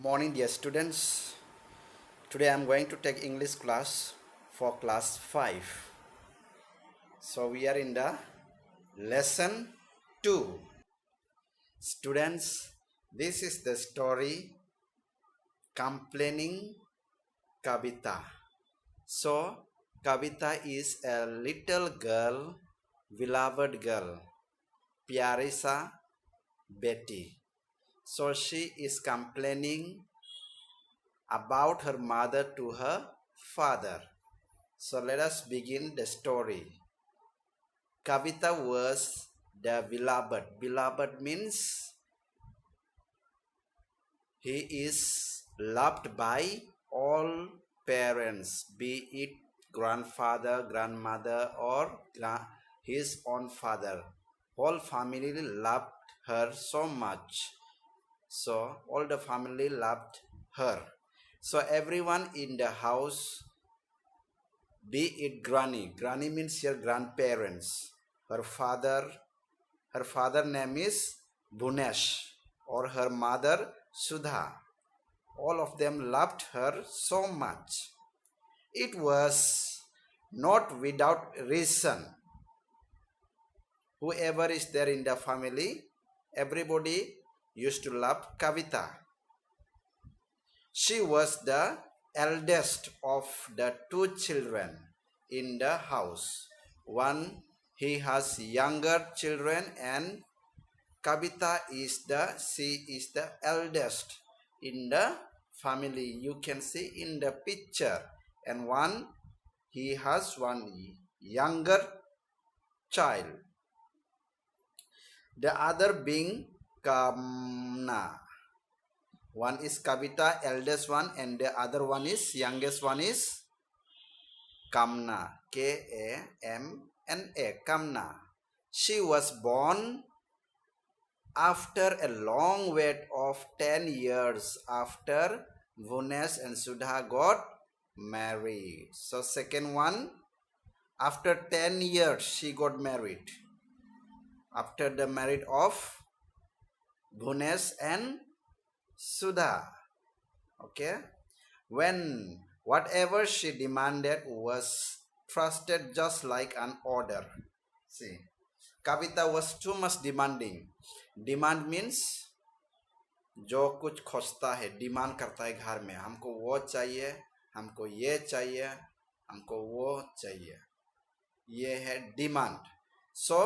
Morning, dear students. Today I'm going to take English class for class 5. So we are in the lesson 2. Students, this is the story Complaining Kavita. So Kavita is a little girl, beloved girl, Pyarisa Betty. So she is complaining about her mother to her father. So let us begin the story. Kavita was the beloved. Beloved means he is loved by all parents, be it grandfather, grandmother, or his own father. Whole family loved her so much. So all the family loved her. So everyone in the house, be it granny means your grandparents, her father name is Bunesh, or her mother Sudha. All of them loved her so much. It was not without reason. Whoever is there in the family, everybody used to love Kavita. She was the eldest of the two children in the house. One, he has younger children, and Kavita is the eldest in the family. You can see in the picture. And one, he has one younger child. The other being Kamna. One is Kavita, eldest one, and the other one is youngest one is Kamna. Kamna. Kamna. She was born after a long wait of 10 years after Vunes and Sudha got married. So second one, after 10 years she got married. After the marriage of Vunes and Sudha. Okay. When whatever she demanded was trusted just like an order. See, Kavita was too much demanding. Demand means जो कुछ खोजता है, demand करता है घर में, हमको वो चाहिए, हमको ये चाहिए, हमको वो चाहिए, ये है demand. So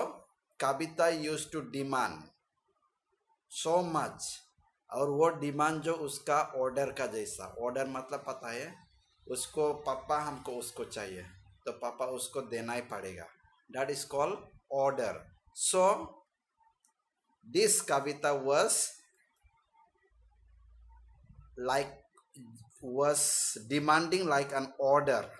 Kavita use to demand so much, और वो डिमांड जो उसका ऑर्डर का जैसा. ऑर्डर मतलब पता है उसको, पापा हमको उसको चाहिए तो पापा उसको देना ही पड़ेगा. That is called order. So this Kavita was demanding like an order.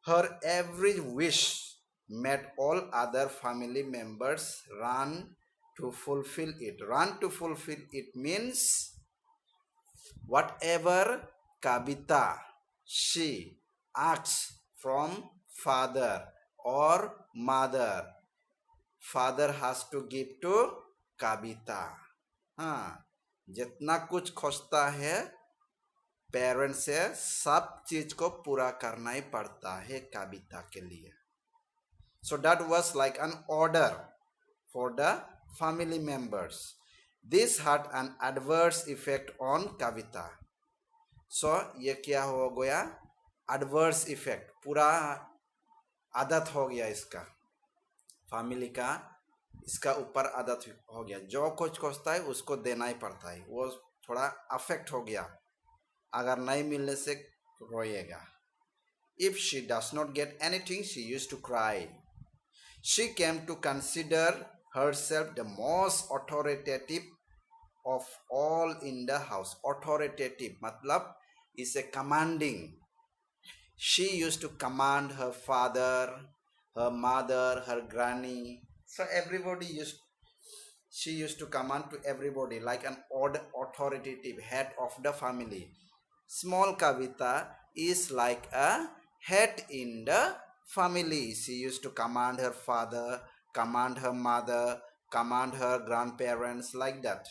Her every wish made all other family members run to fulfill it. Run to fulfill it means whatever Kavita she asks from father or mother, father has to give to Kavita. हाँ, जितना कुछ खोजता है parents से, सब चीज को पूरा करना ही पड़ता है कविता के लिए. So that was like an order for the family members. This had an adverse effect on Kavita. So ये क्या हो गया? Adverse effect. पूरा आदत हो गया इसका, फैमिली का इसका ऊपर आदत हो गया. जो कुछ खोजता है उसको देना ही पड़ता है. वो थोड़ा अफेक्ट हो गया, अगर नहीं मिलने से रोएगा. If she does not get anything, she used to cry. She came to consider herself the most authoritative of all in the house. Authoritative मतलब is a commanding. She used to command her father, her mother, her granny. So she used to command to everybody like an authoritative head of the family. Small Kavita is like a head in the family. She used to command her father, command her mother, command her grandparents, like that.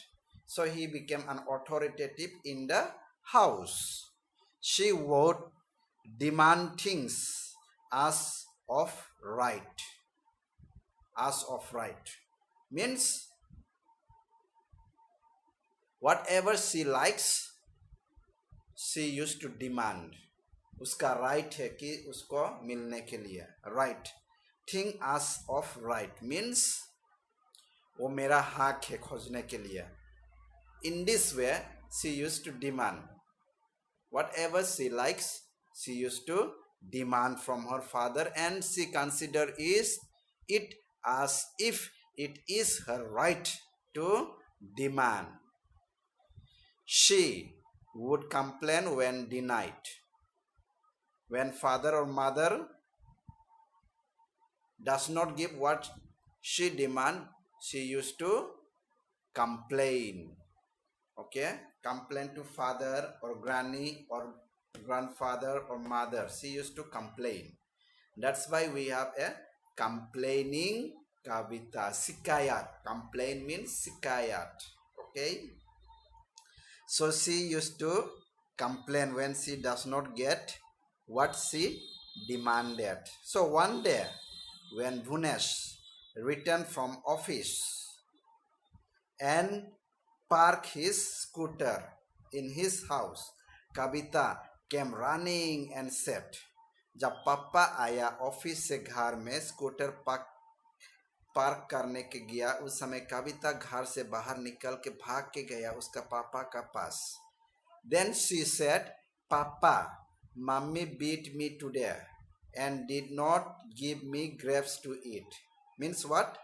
So he became an authoritative in the house. She would demand things as of right. As of right means whatever she likes, she used to demand. उसका right है कि उसको मिलने के लिए. Right. Think as of right means वो मेरा हक है खोजने के लिए. In this way, she used to demand. Whatever she likes, she used to demand from her father, and she considered it as if it is her right to demand. She would complain when denied. When father or mother does not give what she demands, she used to complain. Okay, complain to father or granny or grandfather or mother. She used to complain. That's why we have a complaining kavita. Sikayat. Complain means sikayat. Okay. So she used to complain when she does not get what she demanded. So one day, when Bhunesh returned from office and parked his scooter in his house, Kavita came running and said, जब पापा आया office से घर में scooter park करने के गया, उस समय कविता घर से बाहर निकल के भाग के गया उसका पापा का पास. Then she said, Papa, Mommy beat me today and did not give me grapes to eat. Means what?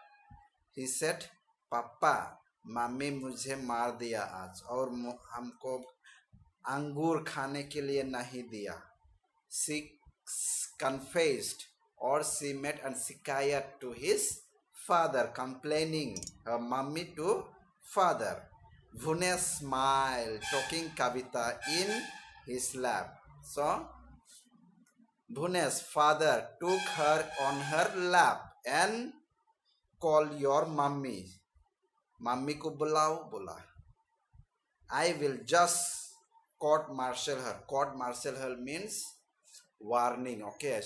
He said, Papa, mummy मुझे मार दिया आज और हमको अंगूर खाने के लिए नहीं दिया. She confessed or she made a shikayat to his father, complaining her mummy to father. Bhunesh smiled, talking Kavita in his lap. So Bhunesh's father took her on her lap and called your mummy. Mummy को बुलाओ बोला. I will just court martial her. Court martial her means warning. Okay,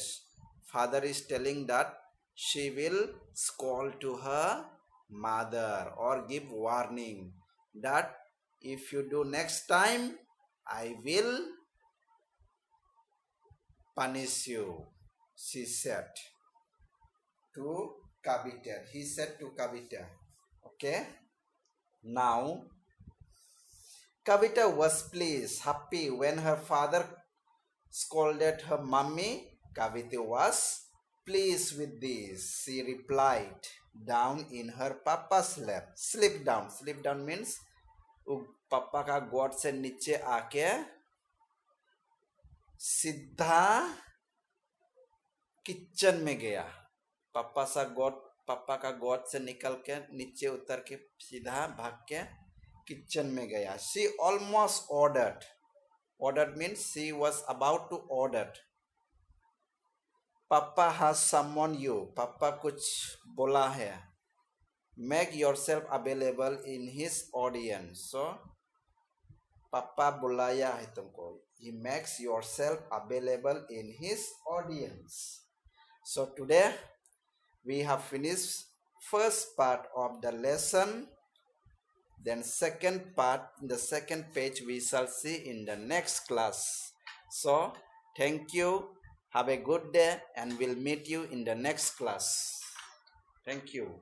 father is telling that she will scold to her mother or give warning that if you do next time, I will punish you. She said to Kavita. He said to Kavita. Okay. Now, Kavita was pleased, happy when her father scolded her mummy. Kavita was pleased with this. She replied down in her papa's lap. Slip down. Slip down means पापा का गोद से नीचे आके सीधा kitchen में गया. पापा का गोद से निकल के नीचे उतर के सीधा भाग के किचन में गया. She almost ordered. Ordered means she was about to order. Papa has summoned you. पापा कुछ बोला है. Make yourself available in his audience. So, पापा बुलाया है तुमको. He makes yourself available in his audience. So today we have finished first part of the lesson. Then second part, the second page we shall see in the next class. So thank you. Have a good day and we'll meet you in the next class. Thank you.